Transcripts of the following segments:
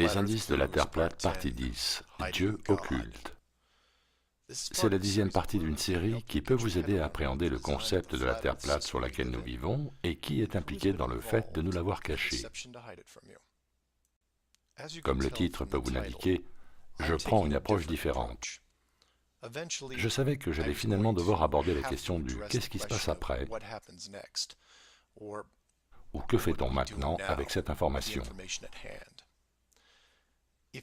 Les indices de la Terre plate, partie 10. Dieu occulte. C'est la 10e partie d'une série qui peut vous aider à appréhender le concept de la Terre plate sur laquelle nous vivons et qui est impliqué dans le fait de nous l'avoir caché. Comme le titre peut vous l'indiquer, je prends une approche différente. Je savais que j'allais finalement devoir aborder la question du « qu'est-ce qui se passe après ?» ou « que fait-on maintenant avec cette information ?»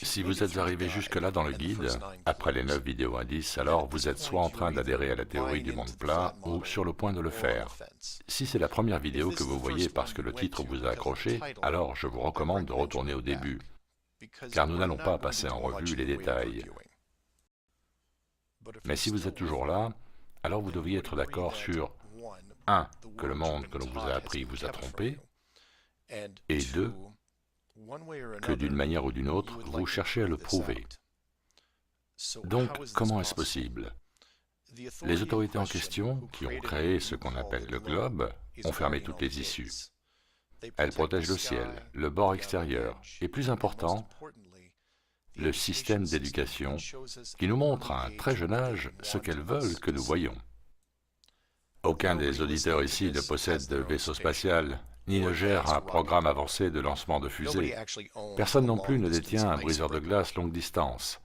Si vous êtes arrivé jusque-là dans le guide, après les 9 vidéos indices, alors vous êtes soit en train d'adhérer à la théorie du monde plat, ou sur le point de le faire. Si c'est la première vidéo que vous voyez parce que le titre vous a accroché, alors je vous recommande de retourner au début, car nous n'allons pas passer en revue les détails. Mais si vous êtes toujours là, alors vous devriez être d'accord sur 1. Que le monde que l'on vous a appris vous a trompé, et 2. que d'une manière ou d'une autre, vous cherchez à le prouver. Donc, comment est-ce possible? Les autorités en question, qui ont créé ce qu'on appelle le globe, ont fermé toutes les issues. Elles protègent le ciel, le bord extérieur, et plus important, le système d'éducation, qui nous montre à un très jeune âge ce qu'elles veulent que nous voyions. Aucun des auditeurs ici ne possède de vaisseau spatial, ni ne gère un programme avancé de lancement de fusée. Personne non plus ne détient un briseur de glace longue distance.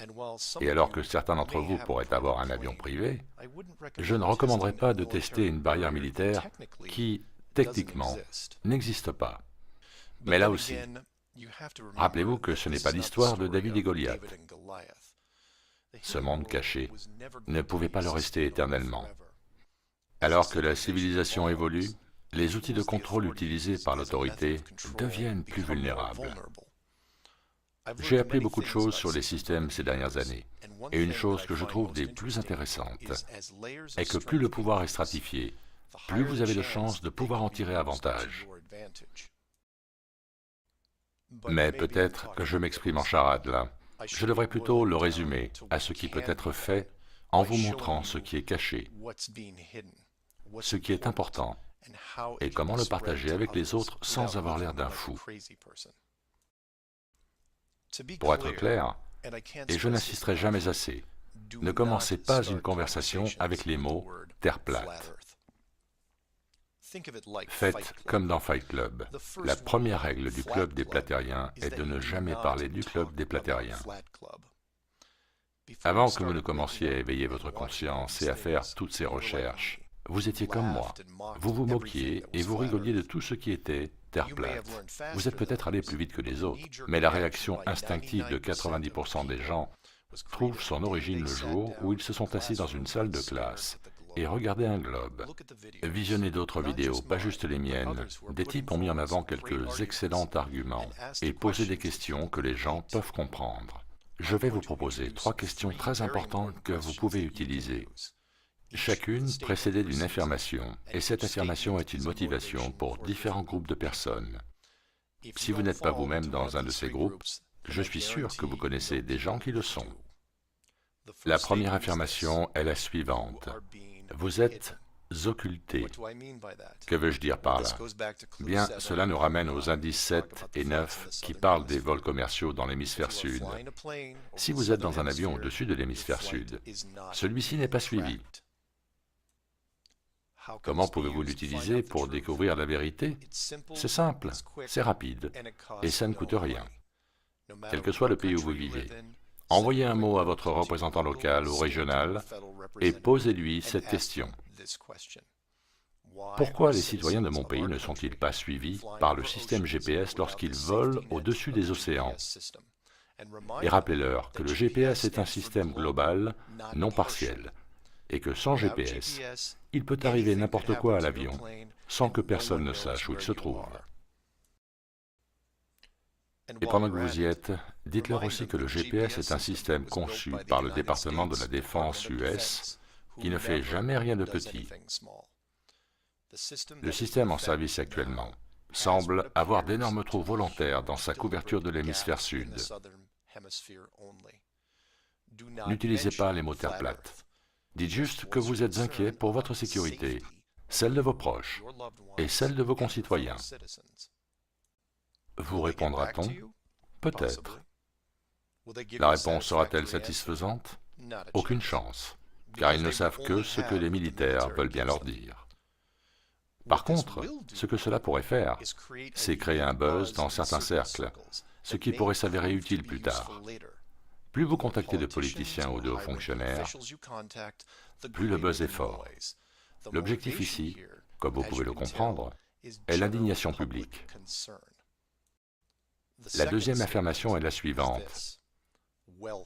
Et alors que certains d'entre vous pourraient avoir un avion privé, je ne recommanderais pas de tester une barrière militaire qui, techniquement, n'existe pas. Mais là aussi, rappelez-vous que ce n'est pas l'histoire de David et Goliath. Ce monde caché ne pouvait pas le rester éternellement. Alors que la civilisation évolue, les outils de contrôle utilisés par l'autorité deviennent plus vulnérables. J'ai appris beaucoup de choses sur les systèmes ces dernières années, et une chose que je trouve des plus intéressantes est que plus le pouvoir est stratifié, plus vous avez de chances de pouvoir en tirer avantage. Mais peut-être que je m'exprime en charade là. Je devrais plutôt le résumer à ce qui peut être fait en vous montrant ce qui est caché, ce qui est important, et comment le partager avec les autres sans avoir l'air d'un fou. Pour être clair, et je n'insisterai jamais assez, ne commencez pas une conversation avec les mots « Terre plate ». Faites comme dans Fight Club. La première règle du club des platériens est de ne jamais parler du club des platériens. Avant que vous ne commenciez à éveiller votre conscience et à faire toutes ces recherches, vous étiez comme moi. Vous vous moquiez et vous rigoliez de tout ce qui était Terre plate. Vous êtes peut-être allé plus vite que les autres, mais la réaction instinctive de 90% des gens trouve son origine le jour où ils se sont assis dans une salle de classe et regardaient un globe. Visionnez d'autres vidéos, pas juste les miennes. Des types ont mis en avant quelques excellents arguments et posé des questions que les gens peuvent comprendre. Je vais vous proposer 3 questions très importantes que vous pouvez utiliser. Chacune précédée d'une affirmation, et cette affirmation est une motivation pour différents groupes de personnes. Si vous n'êtes pas vous-même dans un de ces groupes, je suis sûr que vous connaissez des gens qui le sont. La première affirmation est la suivante. Vous êtes occultés. Que veux-je dire par là? Bien, cela nous ramène aux indices 7 et 9 qui parlent des vols commerciaux dans l'hémisphère sud. Si vous êtes dans un avion au-dessus de l'hémisphère sud, celui-ci n'est pas suivi. Comment pouvez-vous l'utiliser pour découvrir la vérité? C'est simple, c'est rapide, et ça ne coûte rien. Quel que soit le pays où vous vivez, envoyez un mot à votre représentant local ou régional et posez-lui cette question. Pourquoi les citoyens de mon pays ne sont-ils pas suivis par le système GPS lorsqu'ils volent au-dessus des océans? Et rappelez-leur que le GPS est un système global, non partiel, et que sans GPS, il peut arriver n'importe quoi à l'avion, sans que personne ne sache où il se trouve. Et pendant que vous y êtes, dites-leur aussi que le GPS est un système conçu par le département de la Défense US, qui ne fait jamais rien de petit. Le système en service actuellement semble avoir d'énormes trous volontaires dans sa couverture de l'hémisphère sud. N'utilisez pas les mots terre plate. Dites juste que vous êtes inquiet pour votre sécurité, celle de vos proches et celle de vos concitoyens. Vous répondra-t-on? Peut-être. La réponse sera-t-elle satisfaisante? Aucune chance, car ils ne savent que ce que les militaires veulent bien leur dire. Par contre, ce que cela pourrait faire, c'est créer un buzz dans certains cercles, ce qui pourrait s'avérer utile plus tard. Plus vous contactez de politiciens ou de hauts fonctionnaires, plus le buzz est fort. L'objectif ici, comme vous pouvez le comprendre, est l'indignation publique. La deuxième affirmation est la suivante.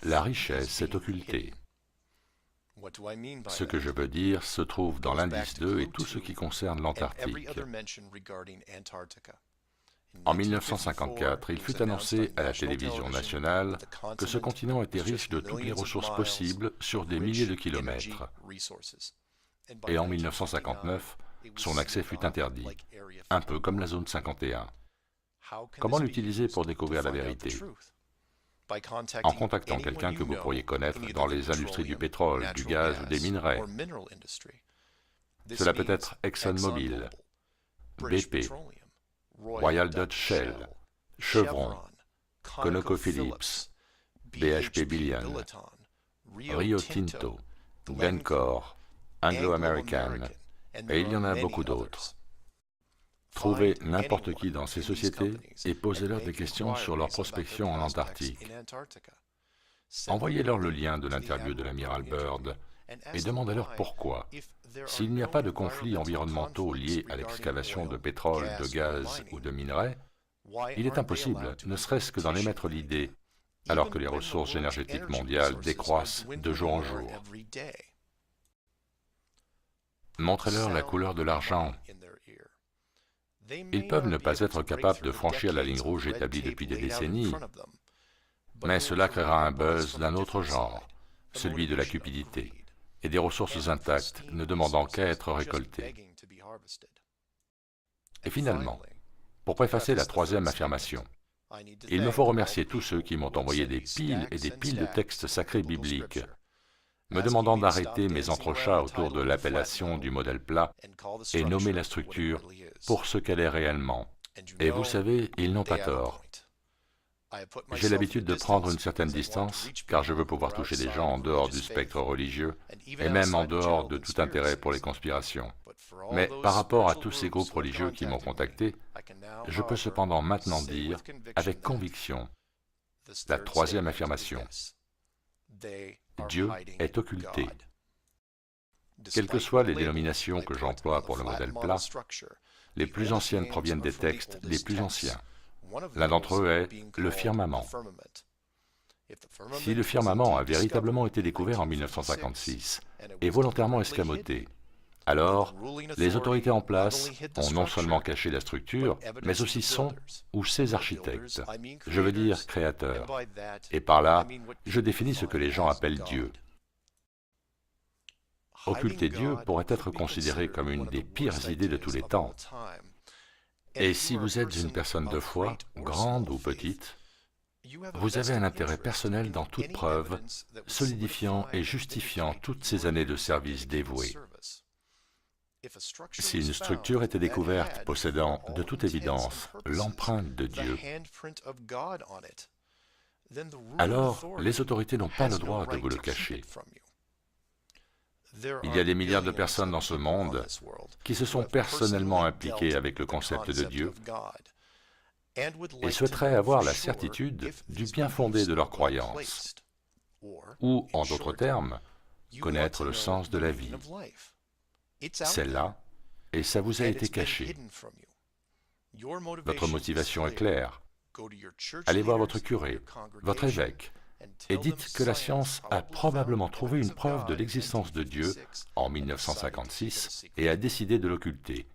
La richesse est occultée. Ce que je veux dire se trouve dans l'indice 2 et tout ce qui concerne l'Antarctique. En 1954, il fut annoncé à la télévision nationale que ce continent était riche de toutes les ressources possibles sur des milliers de kilomètres. Et en 1959, son accès fut interdit, un peu comme la zone 51. Comment l'utiliser pour découvrir la vérité? En contactant quelqu'un que vous pourriez connaître dans les industries du pétrole, du gaz ou des minerais. Cela peut être ExxonMobil, BP, Royal Dutch Shell, Chevron, ConocoPhillips, BHP Billion, Rio Tinto, Glencore, Anglo-American, et il y en a beaucoup d'autres. Trouvez n'importe qui dans ces sociétés et posez-leur des questions sur leur prospection en Antarctique. Envoyez-leur le lien de l'interview de l'amiral Byrd et demandez-leur pourquoi, s'il n'y a pas de conflits environnementaux liés à l'excavation de pétrole, de gaz ou de minerais, il est impossible, ne serait-ce que d'en émettre l'idée, alors que les ressources énergétiques mondiales décroissent de jour en jour. Montrez-leur la couleur de l'argent. Ils peuvent ne pas être capables de franchir la ligne rouge établie depuis des décennies, mais cela créera un buzz d'un autre genre, celui de la cupidité, et des ressources intactes ne demandant qu'à être récoltées. Et finalement, pour préfacer la troisième affirmation, il me faut remercier tous ceux qui m'ont envoyé des piles et des piles de textes sacrés bibliques, me demandant d'arrêter mes entrechats autour de l'appellation du modèle plat et nommer la structure pour ce qu'elle est réellement. Et vous savez, ils n'ont pas tort. J'ai l'habitude de prendre une certaine distance, car je veux pouvoir toucher des gens en dehors du spectre religieux, et même en dehors de tout intérêt pour les conspirations. Mais par rapport à tous ces groupes religieux qui m'ont contacté, je peux cependant maintenant dire, avec conviction, la troisième affirmation. Dieu est occulté. Quelles que soient les dénominations que j'emploie pour le modèle plat, les plus anciennes proviennent des textes les plus anciens. L'un d'entre eux est le firmament. Si le firmament a véritablement été découvert en 1956 et volontairement escamoté, alors les autorités en place ont non seulement caché la structure, mais aussi son ou ses architectes, je veux dire créateurs. Et par là, je définis ce que les gens appellent Dieu. Occulter Dieu pourrait être considéré comme une des pires idées de tous les temps. Et si vous êtes une personne de foi, grande ou petite, vous avez un intérêt personnel dans toute preuve, solidifiant et justifiant toutes ces années de service dévoué. Si une structure était découverte possédant, de toute évidence, l'empreinte de Dieu, alors les autorités n'ont pas le droit de vous le cacher. Il y a des milliards de personnes dans ce monde qui se sont personnellement impliquées avec le concept de Dieu et souhaiteraient avoir la certitude du bien fondé de leur croyance, ou, en d'autres termes, connaître le sens de la vie. C'est là, et ça vous a été caché. Votre motivation est claire. Allez voir votre curé, votre évêque, et dites que la science a probablement trouvé une preuve de l'existence de Dieu en 1956 et a décidé de l'occulter.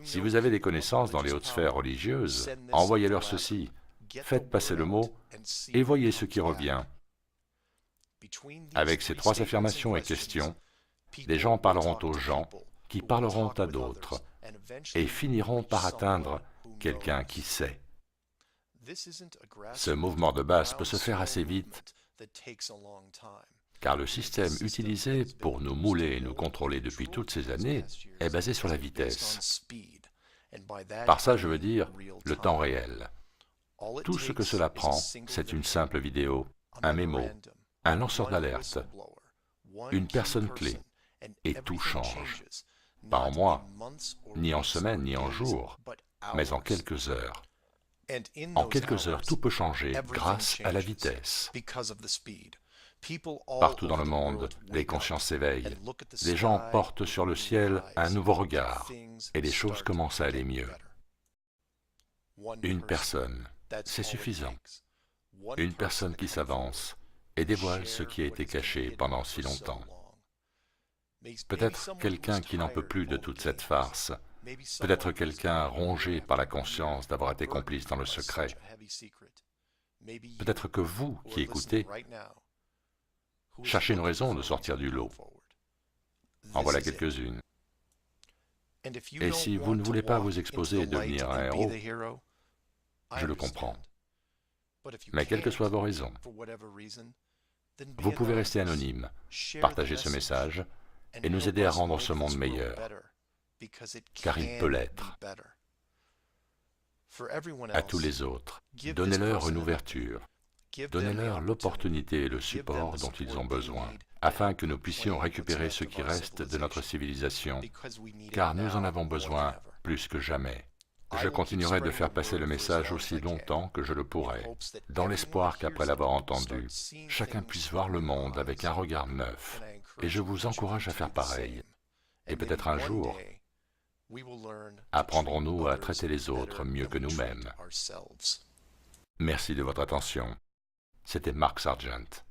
Si vous avez des connaissances dans les hautes sphères religieuses, envoyez-leur ceci, faites passer le mot et voyez ce qui revient. Avec ces trois affirmations et questions, les gens parleront aux gens, qui parleront à d'autres, et finiront par atteindre quelqu'un qui sait. Ce mouvement de base peut se faire assez vite, car le système utilisé pour nous mouler et nous contrôler depuis toutes ces années est basé sur la vitesse. Par ça, je veux dire le temps réel. Tout ce que cela prend, c'est une simple vidéo, un mémo, un lanceur d'alerte, une personne clé, et tout change. Pas en mois, ni en semaines, ni en jours, mais en quelques heures. En quelques heures, tout peut changer grâce à la vitesse. Partout dans le monde, les consciences s'éveillent. Les gens portent sur le ciel un nouveau regard, et les choses commencent à aller mieux. Une personne, c'est suffisant. Une personne qui s'avance et dévoile ce qui a été caché pendant si longtemps. Peut-être quelqu'un qui n'en peut plus de toute cette farce. Peut-être quelqu'un rongé par la conscience d'avoir été complice dans le secret. Peut-être que vous, qui écoutez, cherchez une raison de sortir du lot. En voilà quelques-unes. Et si vous ne voulez pas vous exposer et devenir un héros, je le comprends. Mais quelles que soient vos raisons, vous pouvez rester anonyme, partager ce message et nous aider à rendre ce monde meilleur, car il peut l'être. À tous les autres, donnez-leur une ouverture, donnez-leur l'opportunité et le support dont ils ont besoin, afin que nous puissions récupérer ce qui reste de notre civilisation, car nous en avons besoin plus que jamais. Je continuerai de faire passer le message aussi longtemps que je le pourrai, dans l'espoir qu'après l'avoir entendu, chacun puisse voir le monde avec un regard neuf, et je vous encourage à faire pareil. Et peut-être un jour, apprendrons-nous à traiter les autres mieux que nous-mêmes. Merci de votre attention. C'était Mark Sargent.